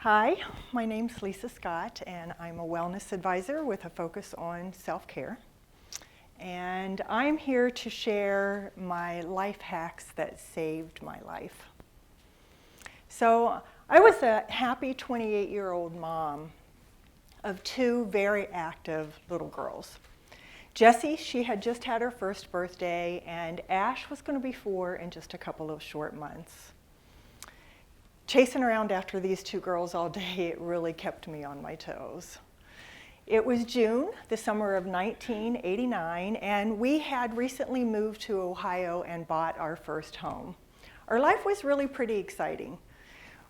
Hi, my name's Leesa Scott, and I'm a wellness advisor with a focus on self-care. And I'm here to share my life hacks that saved my life. So I was a happy 28-year-old mom of two very active little girls. Jessie, she had just had her first birthday, and Ash was going to be 4 in just a couple of short months. Chasing around after these two girls all day, it really kept me on my toes. It was June, the summer of 1989, and we had recently moved to Ohio and bought our first home. Our life was really pretty exciting.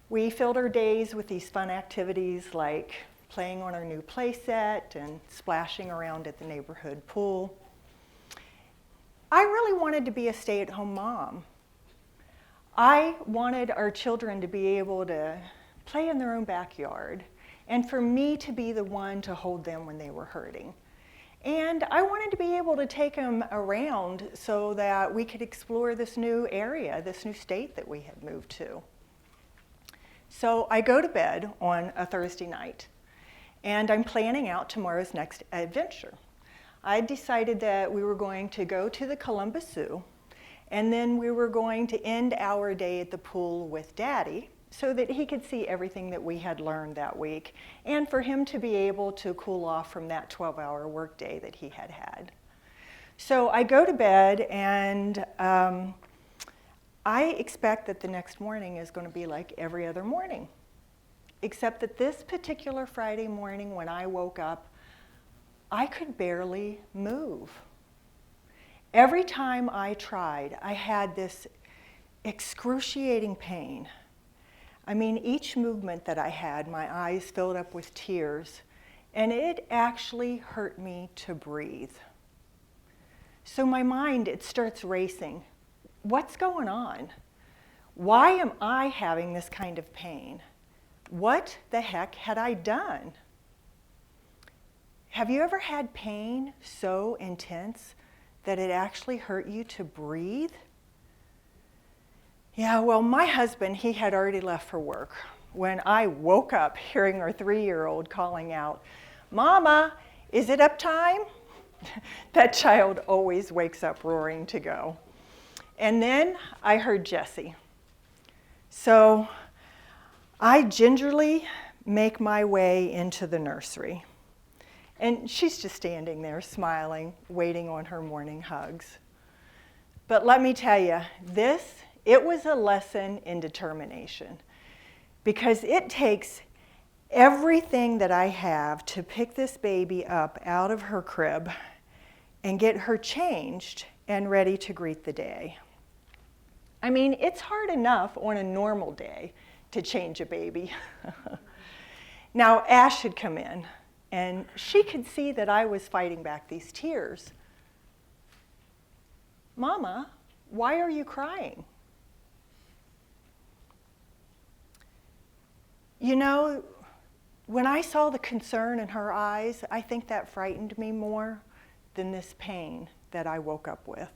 We filled our days with these fun activities like playing on our new play set and splashing around at the neighborhood pool. I really wanted to be a stay-at-home mom. I wanted our children to be able to play in their own backyard and for me to be the one to hold them when they were hurting. And I wanted to be able to take them around so that we could explore this new area, this new state that we had moved to. So I go to bed on a Thursday night and I'm planning out tomorrow's next adventure. I decided that we were going to go to the Columbus Zoo, and then we were going to end our day at the pool with Daddy so that he could see everything that we had learned that week and for him to be able to cool off from that 12-hour workday that he had had. So I go to bed and I expect that the next morning is going to be like every other morning, except that this particular Friday morning when I woke up, I could barely move. Every time I tried, I had this excruciating pain. I mean, each movement that I had, my eyes filled up with tears, and it actually hurt me to breathe. So my mind, it starts racing. What's going on? Why am I having this kind of pain? What the heck had I done? Have you ever had pain so intense that it actually hurt you to breathe? Yeah, well, my husband, he had already left for work when I woke up hearing our 3-year-old calling out, "Mama, is it up time?" That child always wakes up roaring to go. And then I heard Jessie. So I gingerly make my way into the nursery. And she's just standing there smiling, waiting on her morning hugs. But let me tell you, it was a lesson in determination because it takes everything that I have to pick this baby up out of her crib and get her changed and ready to greet the day. I mean, it's hard enough on a normal day to change a baby. Now, Ash had come in. And she could see that I was fighting back these tears. "Mama, why are you crying?" You know, when I saw the concern in her eyes, I think that frightened me more than this pain that I woke up with.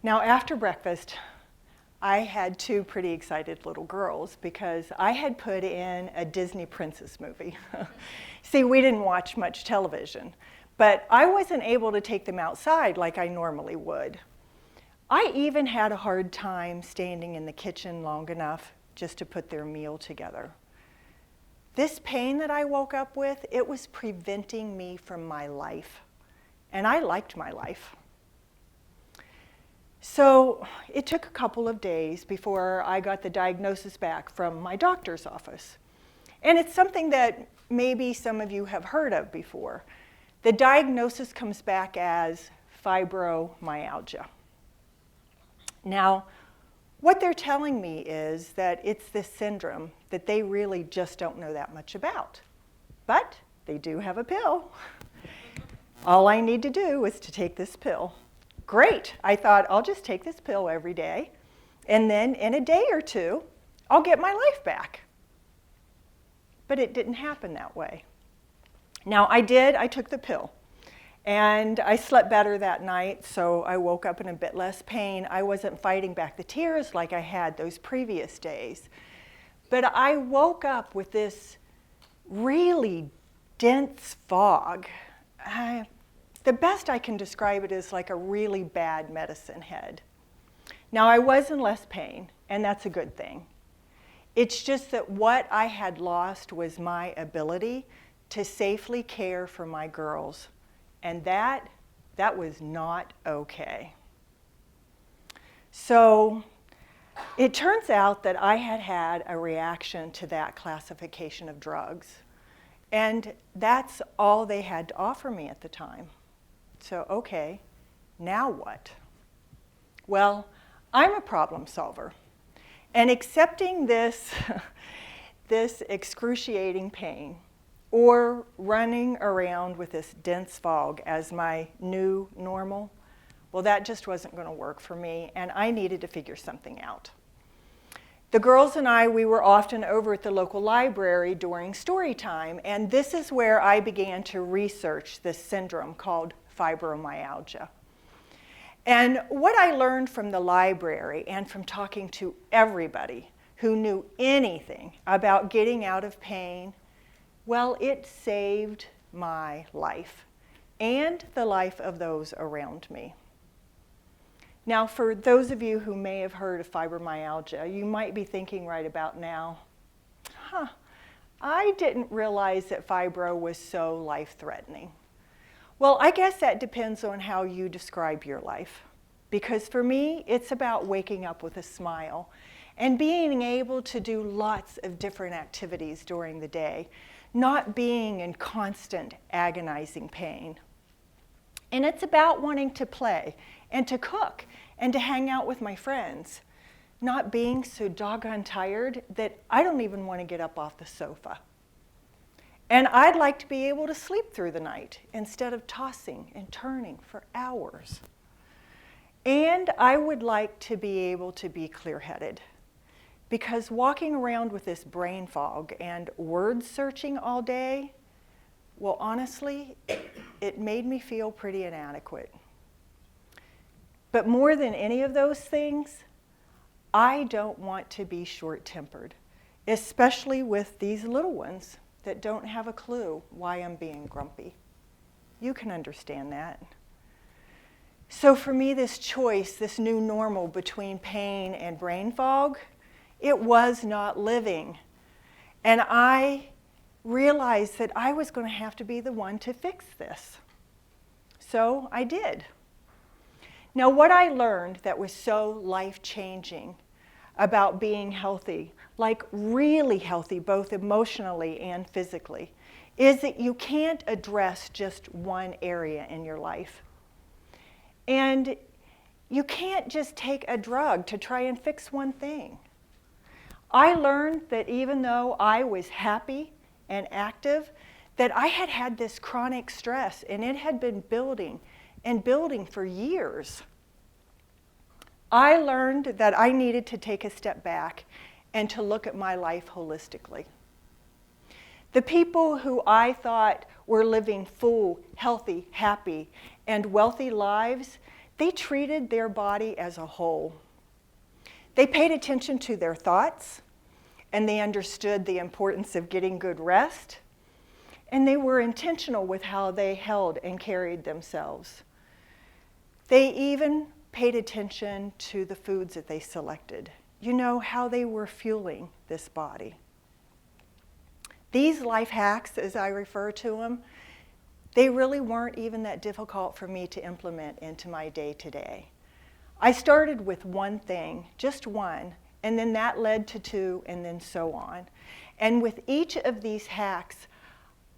Now, after breakfast, I had 2 pretty excited little girls because I had put in a Disney princess movie. See, we didn't watch much television, but I wasn't able to take them outside like I normally would. I even had a hard time standing in the kitchen long enough just to put their meal together. This pain that I woke up with, it was preventing me from my life, and I liked my life. So it took a couple of days before I got the diagnosis back from my doctor's office. And it's something that maybe some of you have heard of before. The diagnosis comes back as fibromyalgia. Now, what they're telling me is that it's this syndrome that they really just don't know that much about. But they do have a pill. All I need to do is to take this pill. Great, I thought I'll just take this pill every day, and then in a day or 2, I'll get my life back. But it didn't happen that way. Now I took the pill, and I slept better that night, so I woke up in a bit less pain. I wasn't fighting back the tears like I had those previous days. But I woke up with this really dense fog. The best I can describe it is like a really bad medicine head. Now, I was in less pain, and that's a good thing. It's just that what I had lost was my ability to safely care for my girls, and that was not okay. So it turns out that I had had a reaction to that classification of drugs, and that's all they had to offer me at the time. So, okay, now what? Well, I'm a problem solver, and accepting this, this excruciating pain, or running around with this dense fog as my new normal, well, that just wasn't going to work for me, and I needed to figure something out. The girls and I, we were often over at the local library during story time, and this is where I began to research this syndrome called fibromyalgia. And what I learned from the library and from talking to everybody who knew anything about getting out of pain, well, it saved my life and the life of those around me. Now, for those of you who may have heard of fibromyalgia, you might be thinking right about now, I didn't realize that fibro was so life-threatening. Well, I guess that depends on how you describe your life. Because for me, it's about waking up with a smile and being able to do lots of different activities during the day, not being in constant agonizing pain. And it's about wanting to play and to cook and to hang out with my friends, not being so doggone tired that I don't even want to get up off the sofa. And I'd like to be able to sleep through the night instead of tossing and turning for hours. And I would like to be able to be clear-headed, because walking around with this brain fog and word searching all day, well, honestly, it made me feel pretty inadequate. But more than any of those things, I don't want to be short-tempered, especially with these little ones that don't have a clue why I'm being grumpy. You can understand that. So for me, this choice, this new normal between pain and brain fog, it was not living. And I realized that I was going to have to be the one to fix this. So I did. Now, what I learned that was so life-changing about being healthy, like really healthy, both emotionally and physically, is that you can't address just one area in your life. And you can't just take a drug to try and fix one thing. I learned that even though I was happy and active, that I had had this chronic stress, and it had been building and building for years. I learned that I needed to take a step back and to look at my life holistically. The people who I thought were living full, healthy, happy, and wealthy lives, they treated their body as a whole. They paid attention to their thoughts, and they understood the importance of getting good rest, and they were intentional with how they held and carried themselves. They even paid attention to the foods that they selected, how they were fueling this body. These life hacks, as I refer to them, they really weren't even that difficult for me to implement into my day-to-day. I started with one thing, just one, and then that led to two, and then so on. And with each of these hacks,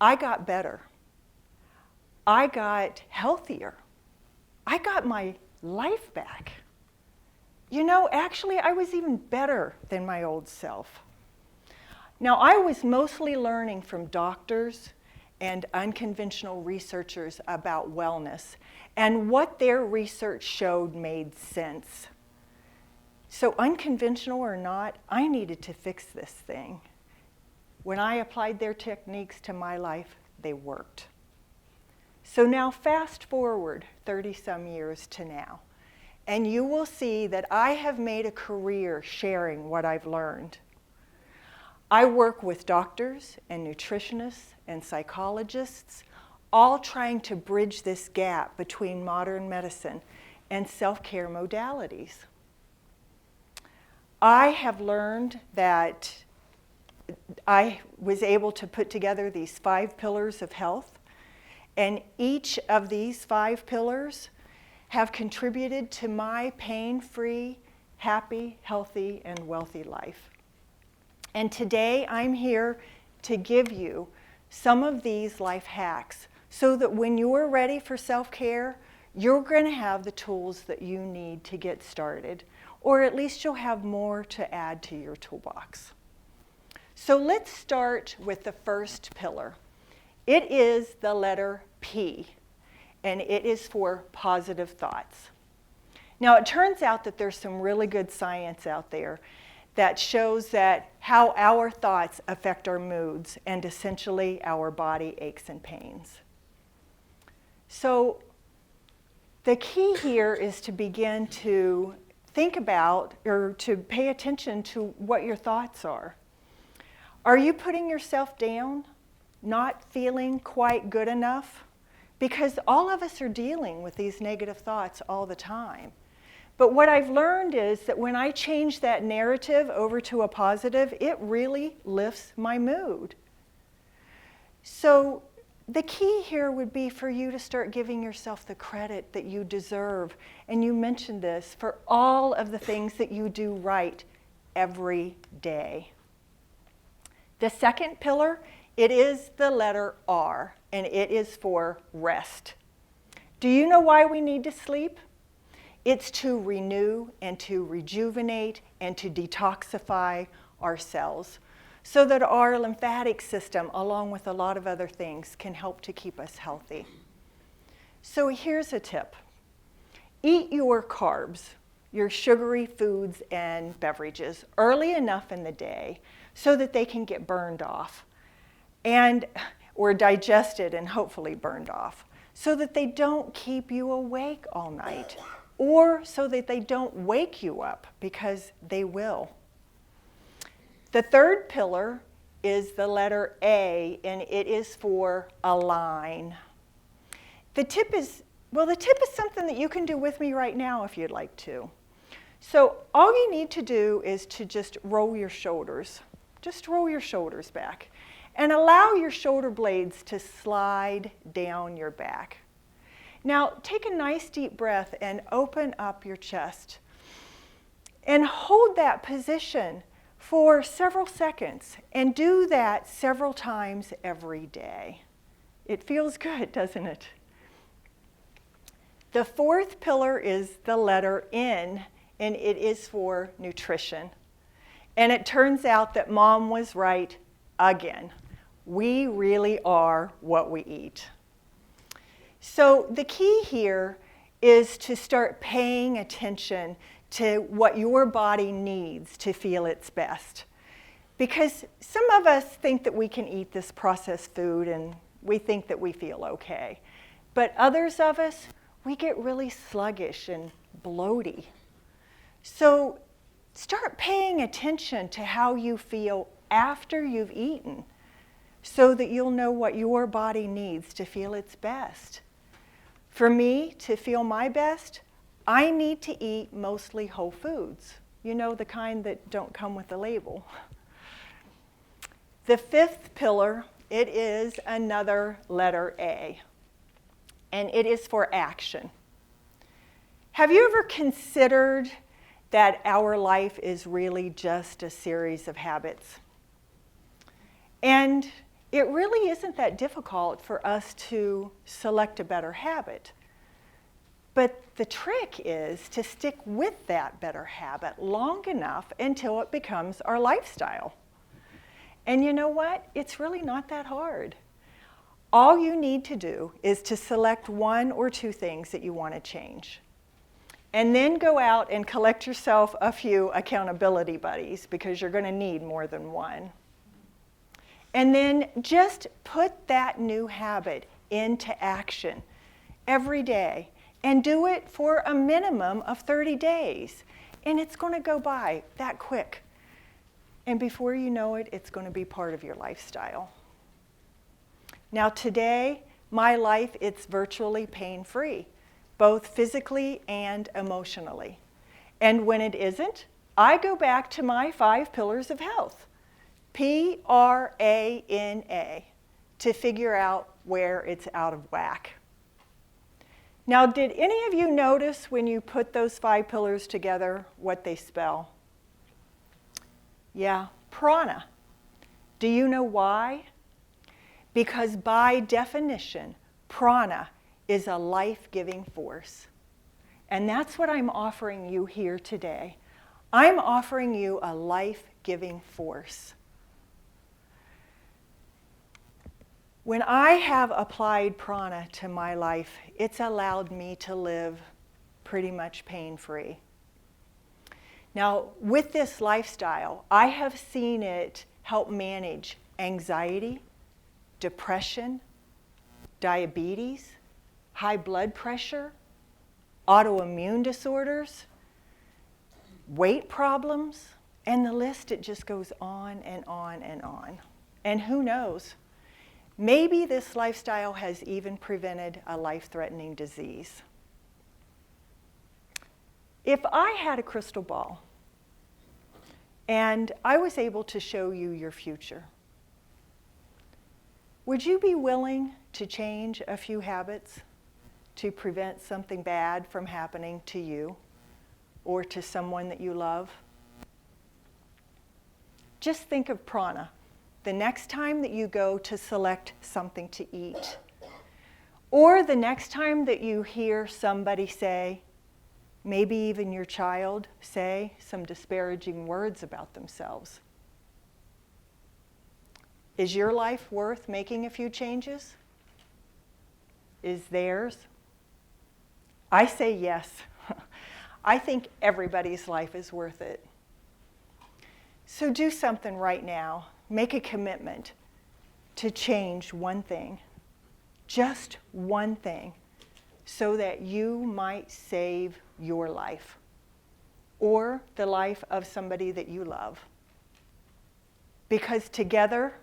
I got better. I got healthier. I got my life back. Actually, I was even better than my old self. Now, I was mostly learning from doctors and unconventional researchers about wellness, and what their research showed made sense. So unconventional or not, I needed to fix this thing. When I applied their techniques to my life, they worked. So now fast forward 30-some years to now, and you will see that I have made a career sharing what I've learned. I work with doctors and nutritionists and psychologists, all trying to bridge this gap between modern medicine and self-care modalities. I have learned that I was able to put together these 5 pillars of health, and each of these 5 pillars have contributed to my pain-free, happy, healthy, and wealthy life. And today I'm here to give you some of these life hacks so that when you're ready for self-care, you're going to have the tools that you need to get started, or at least you'll have more to add to your toolbox. So let's start with the first pillar. It is the letter P, and it is for positive thoughts. Now, it turns out that there's some really good science out there that shows that how our thoughts affect our moods and essentially our body aches and pains. So the key here is to begin to think about or to pay attention to what your thoughts are. Are you putting yourself down, not feeling quite good enough? Because all of us are dealing with these negative thoughts all the time. But what I've learned is that when I change that narrative over to a positive, it really lifts my mood. So the key here would be for you to start giving yourself the credit that you deserve. And you mentioned this, for all of the things that you do right every day. The second pillar, it is the letter R, and it is for rest. Do you know why we need to sleep? It's to renew and to rejuvenate and to detoxify our cells so that our lymphatic system, along with a lot of other things, can help to keep us healthy. So here's a tip. Eat your carbs, your sugary foods and beverages, early enough in the day so that they can get burned off or digested and hopefully burned off, so that they don't keep you awake all night, or so that they don't wake you up, because they will. The third pillar is the letter A, and it is for align. The tip is something that you can do with me right now if you'd like to. So all you need to do is to just roll your shoulders. Just roll your shoulders back and allow your shoulder blades to slide down your back. Now, take a nice deep breath and open up your chest. And hold that position for several seconds. And do that several times every day. It feels good, doesn't it? The fourth pillar is the letter N, and it is for nutrition. And it turns out that Mom was right again. We really are what we eat. So the key here is to start paying attention to what your body needs to feel its best. Because some of us think that we can eat this processed food and we think that we feel okay. But others of us, we get really sluggish and bloaty. So start paying attention to how you feel after you've eaten so that you'll know what your body needs to feel its best. For me, to feel my best, I need to eat mostly whole foods. You know, the kind that don't come with a label. The fifth pillar, it is another letter A, and it is for action. Have you ever considered that our life is really just a series of habits? And it really isn't that difficult for us to select a better habit. But the trick is to stick with that better habit long enough until it becomes our lifestyle. And you know what? It's really not that hard. All you need to do is to select 1 or 2 things that you want to change. And then go out and collect yourself a few accountability buddies, because you're going to need more than one. And then just put that new habit into action every day and do it for a minimum of 30 days. And it's going to go by that quick. And before you know it, it's going to be part of your lifestyle. Now today, my life, it's virtually pain-free, both physically and emotionally. And when it isn't, I go back to my 5 pillars of health, PRANA, to figure out where it's out of whack. Now, did any of you notice when you put those 5 pillars together what they spell? Yeah, prana. Do you know why? Because by definition, prana is a life-giving force. And that's what I'm offering you here today. I'm offering you a life-giving force. When I have applied prana to my life, it's allowed me to live pretty much pain-free. Now, with this lifestyle, I have seen it help manage anxiety, depression, diabetes, high blood pressure, autoimmune disorders, weight problems, and the list, it just goes on and on and on. And who knows? Maybe this lifestyle has even prevented a life-threatening disease. If I had a crystal ball and I was able to show you your future, would you be willing to change a few habits to prevent something bad from happening to you or to someone that you love? Just think of prana. The next time that you go to select something to eat, or the next time that you hear somebody say, maybe even your child say some disparaging words about themselves. Is your life worth making a few changes? Is theirs? I say yes. I think everybody's life is worth it. So do something right now. Make a commitment to change one thing, just one thing, so that you might save your life or the life of somebody that you love. Because together,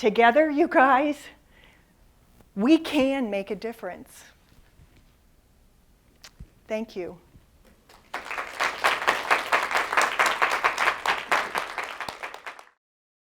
you guys, we can make a difference. Thank you.